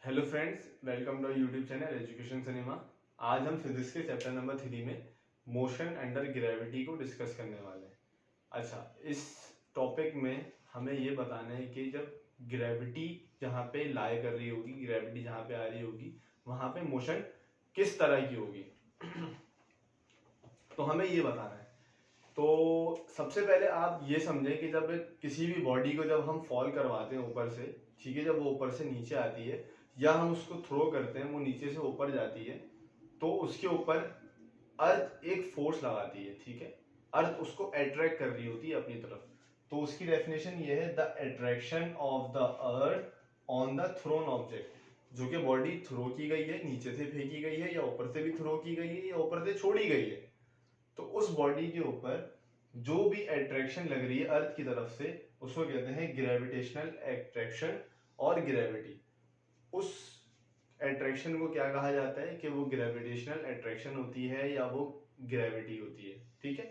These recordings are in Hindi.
Hello friends, welcome to YouTube channel education cinema. आज हम फिजिक्स के चैप्टर नंबर 3 में मोशन अंडर ग्रेविटी को डिस्कस करने वाले हैं। अच्छा, इस टॉपिक में हमें ये बताना है कि जब ग्रेविटी जहाँ पे लाई कर रही होगी, ग्रेविटी जहाँ पे आ रही होगी, वहाँ पे मोशन किस तरह की होगी। तो हमें ये बताना है। तो सबसे पहले आप ये समझें कि जब किसी भी बॉडी को जब हम फॉल करवाते हैं ऊपर से, ठीक है, जब वो ऊपर से नीचे आती है या हम उसको थ्रो करते हैं, वो नीचे से ऊपर जाती है, तो उसके ऊपर अर्थ एक फोर्स लगाती है, ठीक है। अर्थ उसको अट्रैक्ट कर रही होती है अपनी तरफ। तो उसकी डेफिनेशन ये है, the attraction of the earth on the thrown object. जो कि बॉडी थ्रो की गई है, नीचे से फेंकी गई है, या ऊपर से भी थ्रो की गई है, या ऊपर से छोड़ी गई है, तो उस बॉडी के ऊपर जो भी अट्रैक्शन लग रही है अर्थ की तरफ से, उसको कहते हैं ग्रेविटेशनल अट्रैक्शन और ग्रेविटी। उस अट्रैक्शन को क्या कहा जाता है कि वो ग्रेविटेशनल अट्रैक्शन होती है या वो ग्रेविटी होती है, ठीक है।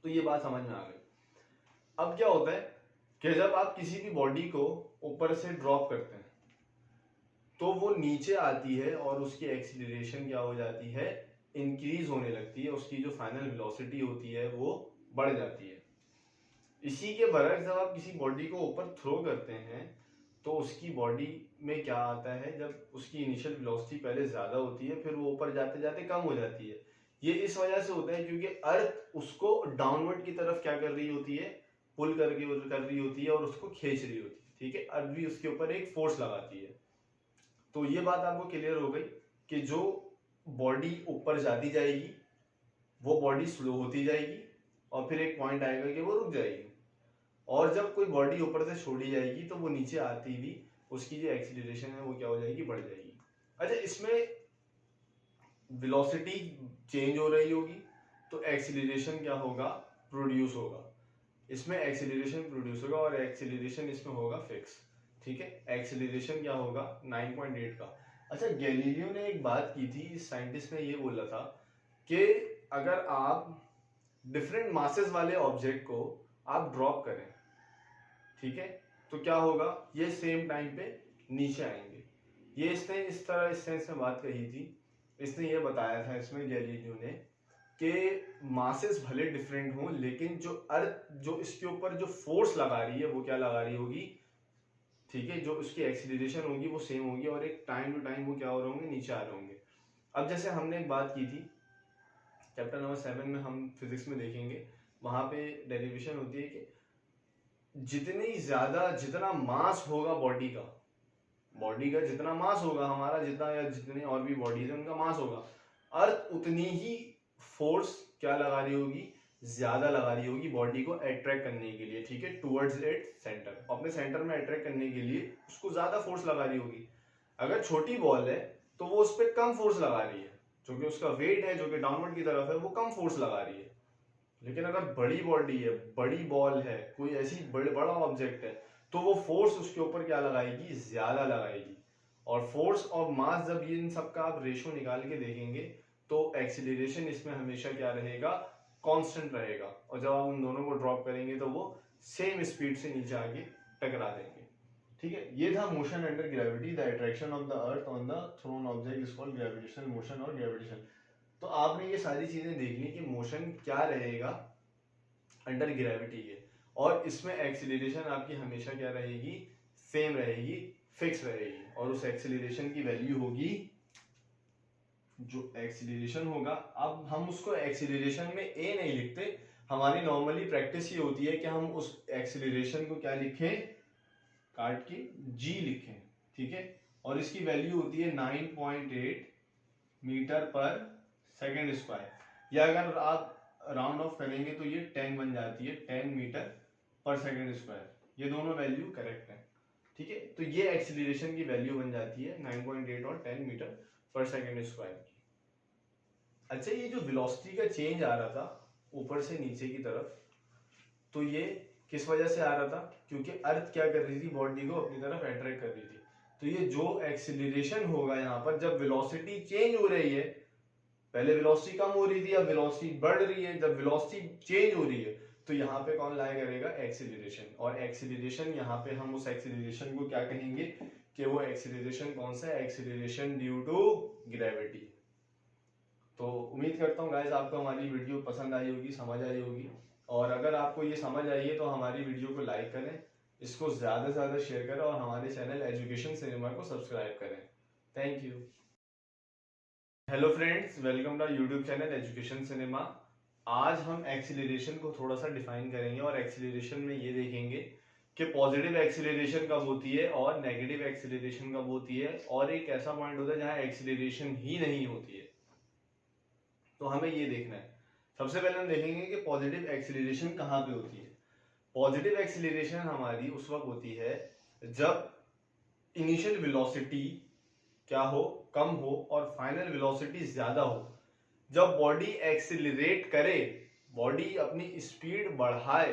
तो ये बात समझ में आ गई। अब क्या होता है कि जब आप किसी भी बॉडी को ऊपर से ड्रॉप करते हैं तो वो नीचे आती है और उसकी एक्सीलरेशन क्या हो जाती है, इंक्रीज होने लगती है। उसकी जो फाइनल वेलोसिटी होती है वो बढ़ जाती है। इसी के बरक्स जब आप किसी बॉडी को ऊपर थ्रो करते हैं तो उसकी बॉडी में क्या आता है, जब उसकी इनिशियल वेलोसिटी पहले ज्यादा होती है, फिर वो ऊपर जाते जाते कम हो जाती है। ये इस वजह से होता है क्योंकि अर्थ उसको डाउनवर्ड की तरफ क्या कर रही होती है, पुल कर रही होती है और उसको खींच रही होती है, ठीक है। अर्थ भी उसके ऊपर एक फोर्स लगाती है। तो ये बात आपको क्लियर हो गई कि जो बॉडी ऊपर जाती जाएगी वो बॉडी स्लो होती जाएगी और फिर एक पॉइंट आएगा कि वो रुक जाएगी। और जब कोई बॉडी ऊपर से छोड़ी जाएगी तो वो नीचे आती भी उसकी जो एक्सीलरेशन है वो क्या हो जाएगी, बढ़ जाएगी। अच्छा, इसमें वेलोसिटी चेंज हो रही होगी तो एक्सीलरेशन क्या होगा, प्रोड्यूस होगा। इसमें एक्सीलरेशन प्रोड्यूस होगा और एक्सीलरेशन इसमें होगा फिक्स, ठीक है। एक्सीलरेशन क्या होगा, 9.8 का। अच्छा, गैलीलियो ने एक बात की थी, इस साइंटिस्ट ने ये बोला था कि अगर आप डिफरेंट मासेस वाले ऑब्जेक्ट को आप ड्रॉप करें, ठीक है, तो क्या होगा, ये सेम टाइम पे नीचे आएंगे। ये इसने इस तरह इस सेंस में बात कही थी। इसने ये बताया था इसमें गैलीलियो ने कि मासेस भले डिफरेंट हों लेकिन जो अर्थ जो इसके ऊपर जो फोर्स लगा रही है वो क्या लगा रही होगी, ठीक है, जो उसकी एक्सीलरेशन होगी वो सेम होगी और एक टाइम टू टाइम वो क्या हो रहे होंगे, नीचे आ रहे होंगे। अब जैसे हमने एक बात की थी चैप्टर नंबर 7 में, हम फिजिक्स में देखेंगे, वहां पे डेरिवेशन होती है कि जितना मास होगा बॉडी का जितना मास होगा हमारा, जितना या जितने और भी बॉडीज है उनका मास होगा, अर्थ उतनी ही फोर्स क्या लगा रही होगी, ज्यादा लगा रही होगी बॉडी को अट्रैक्ट करने के लिए, ठीक है, टुवर्ड्स इट्स सेंटर। अपने सेंटर में अट्रैक्ट करने के लिए उसको ज्यादा फोर्स लगा रही होगी। अगर छोटी बॉल है तो वो उस पर कम फोर्स लगा रही है, जो कि उसका वेट है, जो कि डाउनवर्ड की तरफ है, वो कम फोर्स लगा रही है। लेकिन अगर बड़ी बॉडी है, बड़ी बॉल है, कोई ऐसी बड़ा ऑब्जेक्ट है, तो वो फोर्स उसके ऊपर क्या लगाएगी, ज्यादा लगाएगी। और फोर्स और मास जब ये इन सबका आप रेशो निकाल के देखेंगे तो एक्सीलरेशन इसमें हमेशा क्या रहेगा, कांस्टेंट रहेगा। और जब आप उन दोनों को ड्रॉप करेंगे तो वो सेम स्पीड से नीचे आके टकरा देंगे, ठीक है। ये था motion under gravity, the attraction of the earth on the thrown object is called gravitational motion और ग्रेविटेशन। तो आपने ये सारी चीजें देख ली कि मोशन क्या रहेगा अंडर ग्रेविटी के, और इसमें एक्सीलरेशन आपकी हमेशा क्या रहेगी, सेम रहेगी, फिक्स रहेगी। और उस एक्सीलरेशन की वैल्यू होगी, जो एक्सीलरेशन होगा, अब हम उसको एक्सीलरेशन में ए नहीं लिखते, हमारी नॉर्मली प्रैक्टिस ये होती है कि हम उस एक्सीलरेशन को क्या लिखें, काट के जी लिखें, ठीक है। और इसकी वैल्यू होती है 9.8 मीटर पर सेकेंड स्क्वायर, या अगर आप राउंड ऑफ करेंगे तो ये 10 बन जाती है, 10 मीटर पर सेकेंड स्क्वायर। ये दोनों वैल्यू करेक्ट है, ठीक है। तो ये एक्सीलरेशन की वैल्यू बन जाती है 9.8 और 10 मीटर पर सेकेंड स्क्वायर की। अच्छा, ये जो वेलोसिटी का चेंज आ रहा था ऊपर से नीचे की तरफ, तो ये किस वजह से आ रहा था, क्योंकि अर्थ क्या कर रही थी, बॉडी को अपनी तरफ अट्रैक्ट कर रही थी। तो ये जो एक्सीलरेशन होगा यहाँ पर, जब वेलोसिटी चेंज हो रही है, पहले वेलोसिटी कम हो रही थी, अब वेलोसिटी बढ़ रही है, जब वेलोसिटी चेंज हो रही है तो यहाँ पे कौन लाया करेगा, एक्सीलरेशन। और एक्सीलरेशन यहाँ पे हम उस एक्सीलरेशन को क्या कहेंगे कि वो एक्सीलरेशन कौन सा है, एक्सीलरेशन ड्यू टू ग्रेविटी। तो उम्मीद करता हूँ गाइस आपको हमारी वीडियो पसंद आई होगी, समझ आई होगी। और अगर आपको ये समझ आई है तो हमारी वीडियो को लाइक करें, इसको ज़्यादा से ज़्यादा शेयर करें और हमारे चैनल एजुकेशन सिनेमा को सब्सक्राइब करें। Thank you. Hello friends, welcome to YouTube channel education cinema. आज हम एक्सीलरेशन को थोड़ा सा डिफाइन करेंगे और एक्सीलरेशन में ये देखेंगे कि पॉजिटिव एक्सीलरेशन कब होती है और नेगेटिव एक्सीलरेशन कब होती है, और एक ऐसा पॉइंट होता है जहाँ एक्सीलरेशन ही नहीं होती है। तो हमें ये देखना है। सबसे पहले हम देखेंगे कि पॉजिटिव एक्सीलरेशन कहाँ पे होती है। पॉजिटिव एक्सीलरेशन हमारी उस वक्त होती है जब इनिशियल वेलोसिटी क्या हो, कम हो, और फाइनल वेलोसिटी ज्यादा हो। जब बॉडी एक्सीलरेट करे, बॉडी अपनी स्पीड बढ़ाए,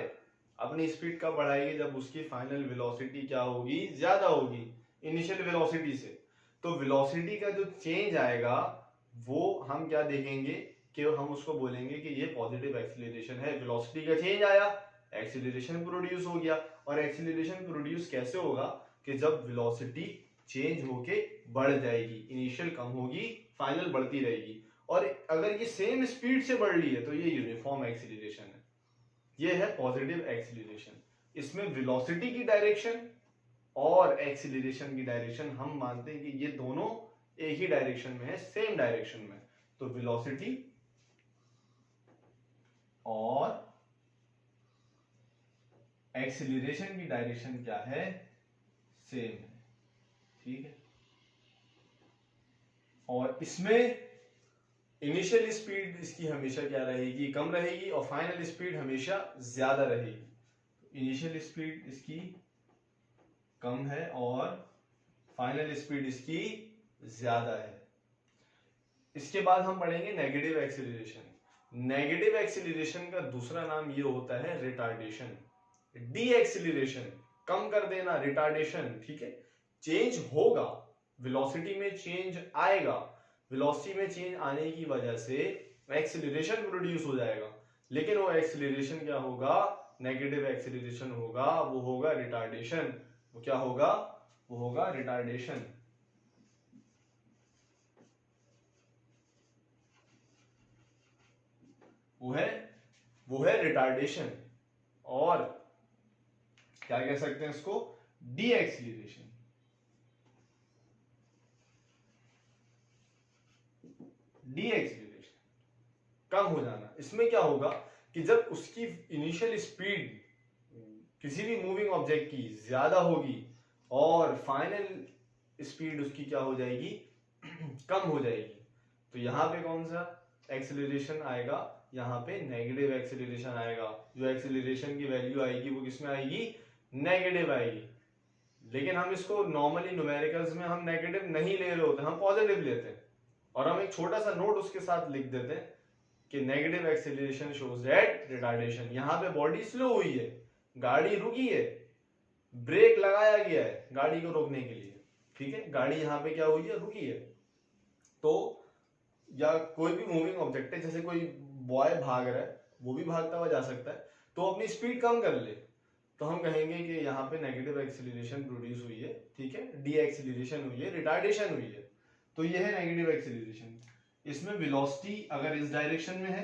अपनी स्पीड कब बढ़ाएगी, जब उसकी फाइनल वेलोसिटी क्या होगी, ज्यादा होगी इनिशियल वेलोसिटी से। तो वेलोसिटी का जो चेंज आएगा वो हम क्या देखेंगे कि हम उसको बोलेंगे कि ये पॉजिटिव एक्सीलरेशन है। वेलोसिटी का चेंज आया, एक्सीलरेशन प्रोड्यूस हो गया। और एक्सीलरेशन प्रोड्यूस कैसे होगा कि जब वेलोसिटी चेंज होके बढ़ जाएगी, इनिशियल कम होगी, फाइनल बढ़ती रहेगी। और अगर ये सेम स्पीड से बढ़ रही है तो ये यूनिफॉर्म एक्सीलरेशन है। ये है पॉजिटिव एक्सीलरेशन। इसमें वेलोसिटी की डायरेक्शन और एक्सीलरेशन की डायरेक्शन हम मानते हैं कि ये दोनों एक ही डायरेक्शन में है, सेम डायरेक्शन में। तो वेलोसिटी और एक्सीलरेशन की डायरेक्शन क्या है, सेम है। ठीक है। और इसमें इनिशियल स्पीड इसकी हमेशा क्या रहेगी, कम रहेगी, और फाइनल स्पीड हमेशा ज्यादा रहेगी। इनिशियल स्पीड इसकी कम है और फाइनल स्पीड इसकी ज्यादा है। इसके बाद हम पढ़ेंगे नेगेटिव एक्सीलरेशन। नेगेटिव एक्सीलरेशन का दूसरा नाम ये होता है रिटार्डेशन। डी एक्सीलरेशन, कम कर देना, रिटार्डेशन। ठीक है। चेंज होगा, वेलोसिटी में चेंज आएगा, वेलोसिटी में चेंज आने की वजह से एक्सीलरेशन प्रोड्यूस हो जाएगा, लेकिन वो एक्सीलरेशन क्या होगा, नेगेटिव एक्सीलरेशन होगा, वो होगा रिटार्डेशन। वो क्या होगा, वो होगा रिटार्डेशन। वो है रिटार्डेशन। और क्या कह सकते हैं इसको, डी एक्सीलरेशन। डी एक्सीलरेशन, कम हो जाना। इसमें क्या होगा कि जब उसकी इनिशियल स्पीड किसी भी मूविंग ऑब्जेक्ट की ज्यादा होगी और फाइनल स्पीड उसकी क्या हो जाएगी, कम हो जाएगी, तो यहां पे कौन सा एक्सीलरेशन आएगा, यहाँ पे नेगेटिव एक्सीलरेशन आएगा। जो एक्सीलरेशन की वैल्यू आएगी वो किसमें आएगी, नेगेटिव आएगी। लेकिन हम इसको नॉर्मली न्यूमेरिकल्स में हम नेगेटिव नहीं ले रहे होते, हम पॉजिटिव लेते हैं। और हम एक छोटा सा नोट उसके साथ लिख देते हैं कि negative acceleration shows that retardation. यहाँ पे बॉडी स्लो हुई है, गाड़ी रुकी है, ब्रेक लगाया गया है गाड़ी को रोकने के लिए। ठीक है, गाड़ी यहाँ पे क्या हुई है, रुकी है। तो या कोई भी मूविंग ऑब्जेक्ट है, जैसे कोई बॉय भाग रहा है, वो भी भागता हुआ जा सकता है, तो अपनी स्पीड कम कर ले, तो हम कहेंगे कि यहाँ पे नेगेटिव एक्सीलरेशन प्रोड्यूस हुई है। ठीक है, डी एक्सीलरेशन हुई है, रिटार्डेशन हुई है। तो ये है नेगेटिव एक्सीलरेशन। इसमें वेलोसिटी अगर इस डायरेक्शन में है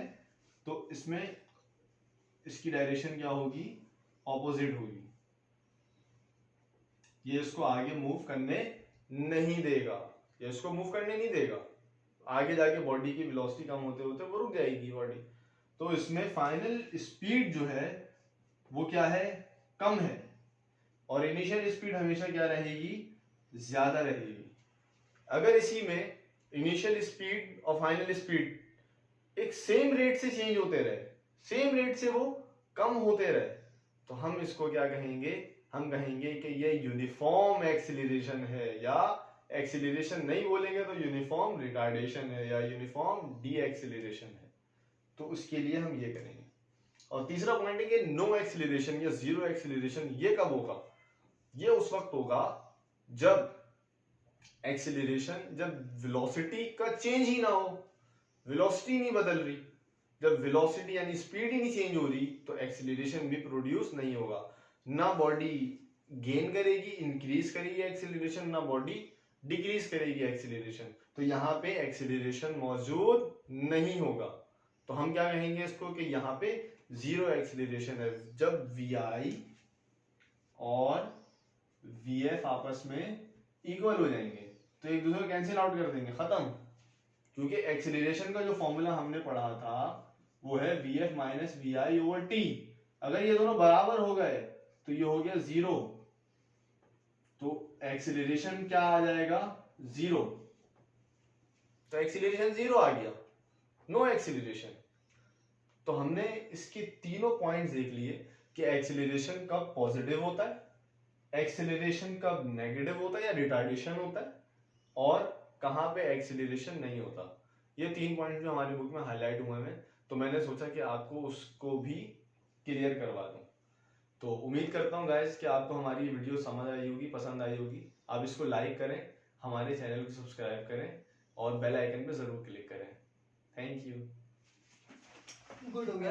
तो इसमें इसकी डायरेक्शन क्या होगी, ऑपोजिट होगी। ये इसको आगे मूव करने नहीं देगा, ये इसको मूव करने नहीं देगा। आगे जाके बॉडी की वेलोसिटी कम होते होते वो रुक जाएगी बॉडी। तो इसमें फाइनल स्पीड जो है वो क्या है, कम है, और इनिशियल स्पीड हमेशा क्या रहेगी, ज्यादा रहेगी। अगर इसी में इनिशियल स्पीड और फाइनल स्पीड एक सेम रेट से चेंज होते रहे, सेम रेट से वो कम होते रहे, तो हम इसको क्या कहेंगे, हम कहेंगे कि ये यूनिफॉर्म एक्सीलरेशन है, या एक्सीलरेशन नहीं बोलेंगे तो यूनिफॉर्म रिटार्डेशन है या यूनिफॉर्म डी एक्सीलरेशन है। तो उसके लिए हम ये करेंगे। और तीसरा पॉइंट है कि नो एक्सीलरेशन या जीरो एक्सीलरेशन, ये कब होगा, ये उस वक्त होगा जब एक्सीलरेशन, जब वेलोसिटी का चेंज ही ना हो, वेलोसिटी नहीं बदल रही, जब वेलोसिटी यानी स्पीड ही नहीं चेंज हो रही तो एक्सीलरेशन भी प्रोड्यूस नहीं होगा। ना बॉडी गेन करेगी, इंक्रीज करेगी एक्सीलरेशन, ना बॉडी डिक्रीज करेगी एक्सीलरेशन। तो यहाँ पे एक्सीलरेशन मौजूद नहीं होगा। तो हम क्या कहेंगे इसको कि यहाँ पे जीरो एक्सीलरेशन है जब vi और vf आपस में इक्वल हो जाएंगे, तो एक दूसरे को कैंसिल आउट कर देंगे, खत्म। क्योंकि एक्सीलरेशन का जो फॉर्मूला हमने पढ़ा था वो है vf minus vi over t। अगर ये दोनों बराबर हो गए तो ये हो गया जीरो, तो एक्सीलरेशन क्या आ जाएगा, जीरो। तो एक्सीलरेशन जीरो आ गया, नो एक्सीलरेशन। तो हमने इसके तीनों पॉइंट्स देख लिए कि एक्सीलरेशन कब पॉजिटिव होता है, एक्सीलरेशन कब नेगेटिव होता है या रिटार्डेशन होता है, और कहां पे एक्सीलरेशन नहीं होता। ये तीन पॉइंट जो हमारी बुक में हाईलाइट हुए हैं, तो मैंने सोचा कि आपको उसको भी क्लियर करवा दूं। तो उम्मीद करता हूं गाइस कि आपको हमारी वीडियो समझ आई होगी, पसंद आई होगी। आप इसको लाइक करें, हमारे चैनल को सब्सक्राइब करें और बेल आइकन पे जरूर क्लिक करें। Thank you. गुड हो गया।